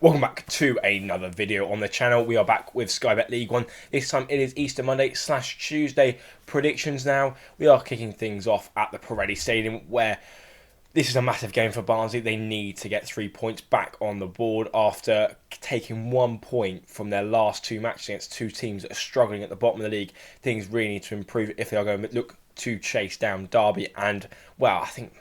Welcome back to another video on the channel. We are back with Sky Bet League One. This time it is Easter Monday / Tuesday predictions now. We are kicking things off at the Pirelli Stadium where this is a massive game for Barnsley. They need to get 3 points back on the board after taking 1 point from their last two matches against two teams that are struggling at the bottom of the league. Things really need to improve if they are going to look to chase down Derby and, well, I think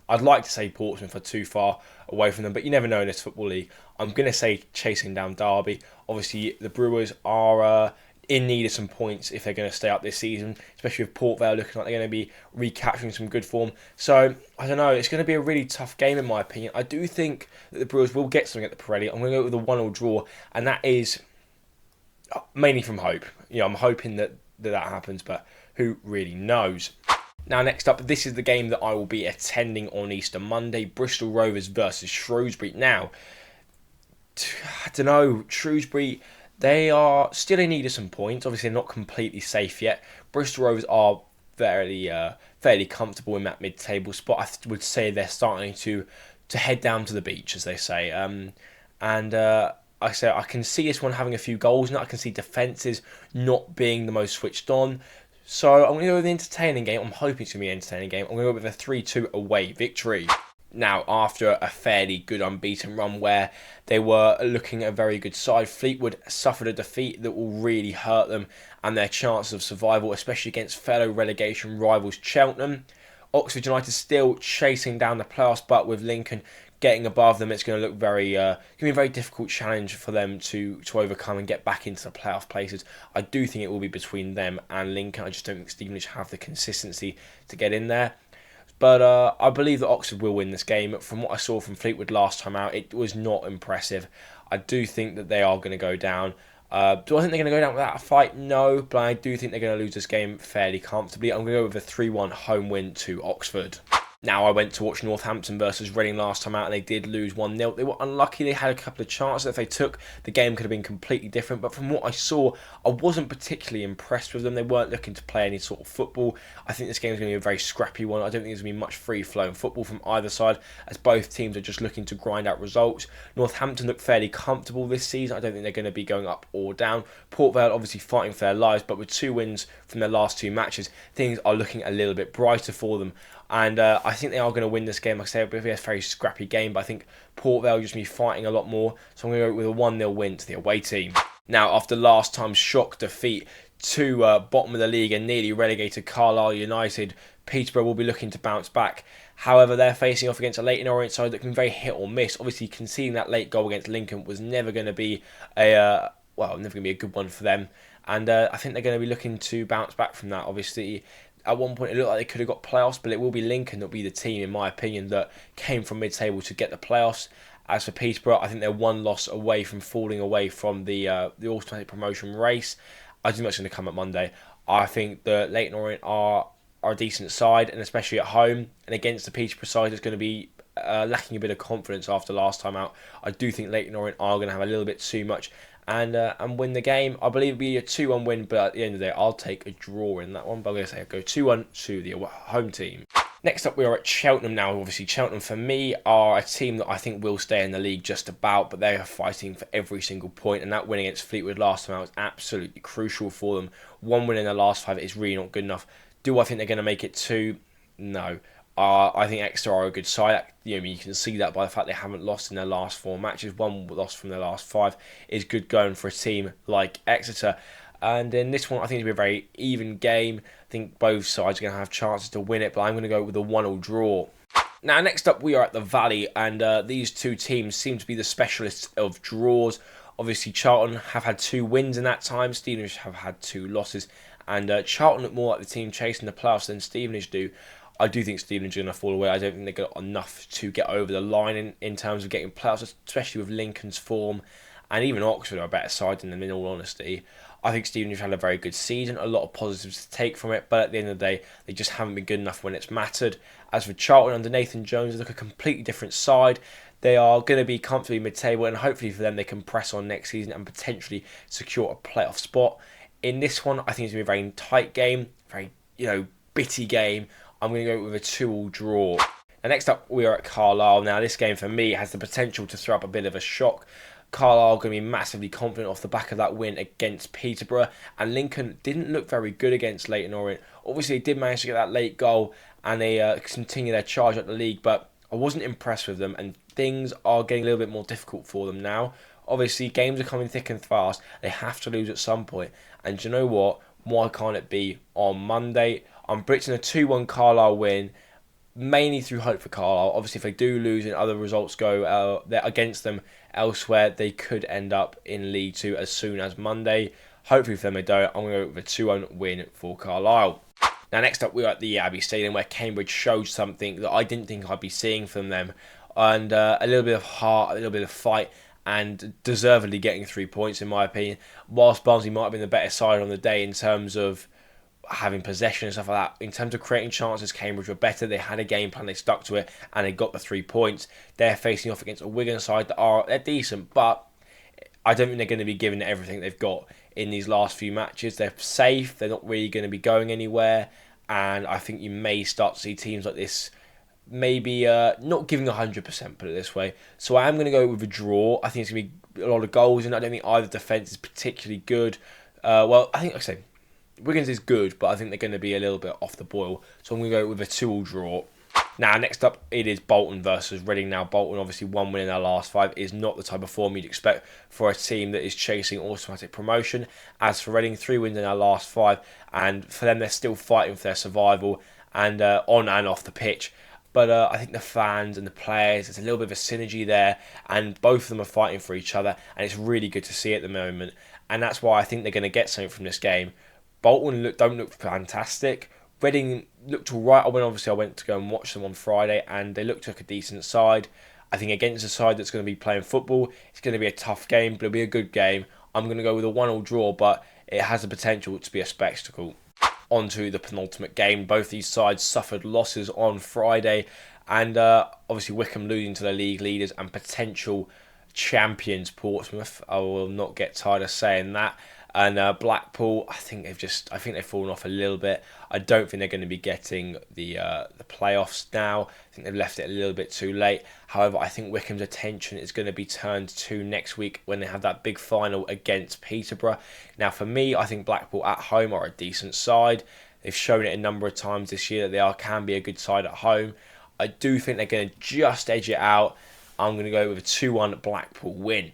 I'd like to say Portsmouth are too far away from them, but you never know in this football league. I'm going to say chasing down Derby. Obviously, the Brewers are in need of some points if they're going to stay up this season, especially with Port Vale looking like they're going to be recapturing some good form. So, I don't know, it's going to be a really tough game in my opinion. I do think that the Brewers will get something at the Pirelli. I'm going to go with a 1-1 draw, and that is mainly from hope. You know, I'm hoping that happens, but who really knows? Now, next up, this is the game that I will be attending on Easter Monday. Bristol Rovers versus Shrewsbury. Now, I don't know, Shrewsbury, they are still in need of some points. Obviously, they're not completely safe yet. Bristol Rovers are fairly comfortable in that mid-table spot. I would say they're starting to head down to the beach, as they say. I can see this one having a few goals, and I can see defences not being the most switched on. So I'm going to go with an entertaining game. I'm hoping it's going to be an entertaining game. I'm going to go with a 3-2 away victory. Now, after a fairly good unbeaten run where they were looking at a very good side, Fleetwood suffered a defeat that will really hurt them and their chances of survival, especially against fellow relegation rivals Cheltenham. Oxford United still chasing down the playoffs, but with Lincoln getting above them, it's going to look going to be a very difficult challenge for them to overcome and get back into the playoff places. I do think it will be between them and Lincoln. I just don't think Stevenage have the consistency to get in there. But I believe that Oxford will win this game. From what I saw from Fleetwood last time out, it was not impressive. I do think that they are going to go down. Do I think they're going to go down without a fight? No, but I do think they're going to lose this game fairly comfortably. I'm going to go with a 3-1 home win to Oxford. Now, I went to watch Northampton versus Reading last time out, and they did lose 1-0. They were unlucky. They had a couple of chances. If they took, the game could have been completely different. But from what I saw, I wasn't particularly impressed with them. They weren't looking to play any sort of football. I think this game is going to be a very scrappy one. I don't think there's going to be much free-flowing football from either side, as both teams are just looking to grind out results. Northampton look fairly comfortable this season. I don't think they're going to be going up or down. Port Vale obviously fighting for their lives, but with 2 wins from their last 2 matches, things are looking a little bit brighter for them. And I think they are going to win this game. Like I say, it'll be a very scrappy game, but I think Port Vale just be fighting a lot more. So I'm going to go with a 1-0 win to the away team. Now, after last time's shock defeat to bottom of the league and nearly relegated Carlisle United, Peterborough will be looking to bounce back. However, they're facing off against a Leyton Orient side that can be very hit or miss. Obviously, conceding that late goal against Lincoln was never going to be never going to be a good one for them. And I think they're going to be looking to bounce back from that. Obviously, at one point it looked like they could have got playoffs, but it will be Lincoln that will be the team, in my opinion, that came from mid-table to get the playoffs. As for Peterborough, I think they're 1 loss away from falling away from the automatic promotion race. I think that's going to come at Monday. I think the Leyton Orient are a decent side, and especially at home and against the Peterborough side, it's going to be lacking a bit of confidence after last time out. I do think Leyton Orient are going to have a little bit too much and win the game. I believe it'll be a 2-1 win, but at the end of the day, I'll take a draw in that one. But I'm going to say I'll go 2-1 to the home team. Next up, we are at Cheltenham now. Obviously, Cheltenham, for me, are a team that I think will stay in the league just about, but they are fighting for every single point, and that win against Fleetwood last time out was absolutely crucial for them. 1 win in their last 5 is really not good enough. Do I think they're going to make it 2? No. I think Exeter are a good side. You can see that by the fact they haven't lost in their last 4 matches. 1 loss from their last 5 is good going for a team like Exeter. And in this one, I think it'll be a very even game. I think both sides are going to have chances to win it, but I'm going to go with a 1-1 draw. Now, next up, we are at the Vale, and these two teams seem to be the specialists of draws. Obviously, Charlton have had 2 wins in that time. Stevenage have had 2 losses. And Charlton look more like the team chasing the playoffs than Stevenage do. I do think Stevenage are going to fall away. I don't think they've got enough to get over the line in terms of getting playoffs, especially with Lincoln's form. And even Oxford are a better side than them, in all honesty. I think Stevenage had a very good season, a lot of positives to take from it, but at the end of the day, they just haven't been good enough when it's mattered. As for Charlton under Nathan Jones, they look a completely different side. They are going to be comfortably mid-table, and hopefully for them, they can press on next season and potentially secure a playoff spot. In this one, I think it's going to be a very tight game, very bitty game. I'm going to go with a 2-2 draw. And next up, we are at Carlisle. Now, this game for me has the potential to throw up a bit of a shock. Carlisle are going to be massively confident off the back of that win against Peterborough. And Lincoln didn't look very good against Leyton Orient. Obviously, they did manage to get that late goal and they continue their charge at the league, but I wasn't impressed with them, and things are getting a little bit more difficult for them now. Obviously, games are coming thick and fast. They have to lose at some point. And do you know what? Why can't it be on Monday? I'm predicting a 2-1 Carlisle win, mainly through hope for Carlisle. Obviously, if they do lose and other results go against them elsewhere, they could end up in League 2 as soon as Monday. Hopefully for them they don't. I'm going to go with a 2-1 win for Carlisle. Now, next up, we're at the Abbey Stadium, where Cambridge showed something that I didn't think I'd be seeing from them. And a little bit of heart, a little bit of fight, and deservedly getting 3 points, in my opinion. Whilst Barnsley might have been the better side on the day in terms of having possession and stuff like that, in terms of creating chances, Cambridge were better. They had a game plan, they stuck to it, and they got the 3 points. They're facing off against a Wigan side that they're decent, but I don't think they're going to be given everything they've got in these last few matches. They're safe, they're not really going to be going anywhere, and I think you may start to see teams like this maybe not giving 100%, put it this way. So I am going to go with a draw. I think it's going to be a lot of goals, and I don't think either defence is particularly good. Well, I think, like I say, Wigan's is good, but I think they're going to be a little bit off the boil. So I'm going to go with a 2-2 draw. Now, next up, it is Bolton versus Reading. Now, Bolton, obviously, 1 win in their last 5 is not the type of form you'd expect for a team that is chasing automatic promotion. As for Reading, 3 wins in their last 5, and for them, they're still fighting for their survival and on and off the pitch. But I think the fans and the players, there's a little bit of a synergy there, and both of them are fighting for each other, and it's really good to see at the moment. And that's why I think they're going to get something from this game. Bolton don't look fantastic. Reading looked alright. I went to go and watch them on Friday, and they looked like a decent side. I think against a side that's going to be playing football, it's going to be a tough game, but it'll be a good game. I'm going to go with a 1-1 draw, but it has the potential to be a spectacle. On to the penultimate game. Both these sides suffered losses on Friday, and obviously Wycombe losing to the league leaders and potential champions Portsmouth. I will not get tired of saying that. And Blackpool, I think they've fallen off a little bit. I don't think they're going to be getting the playoffs now. I think they've left it a little bit too late. However, I think Wycombe's attention is going to be turned to next week when they have that big final against Peterborough. Now, for me, I think Blackpool at home are a decent side. They've shown it a number of times this year that can be a good side at home. I do think they're going to just edge it out. I'm going to go with a 2-1 Blackpool win.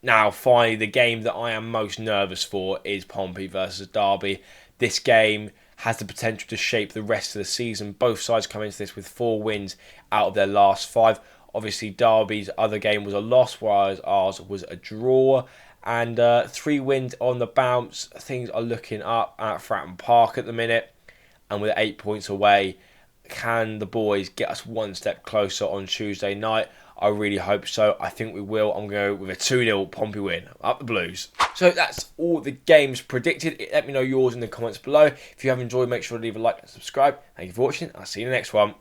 Now, finally, the game that I am most nervous for is Pompey versus Derby. This game has the potential to shape the rest of the season. Both sides come into this with 4 wins out of their last 5. Obviously, Derby's other game was a loss, whereas ours was a draw. And 3 wins on the bounce. Things are looking up at Fratton Park at the minute. And with 8 points away, can the boys get us one step closer on Tuesday night? I really hope so. I think we will. I'm going to go with a 2-0 Pompey win. Up the Blues. So that's all the games predicted. Let me know yours in the comments below. If you have enjoyed, make sure to leave a like and subscribe. Thank you for watching. I'll see you in the next one.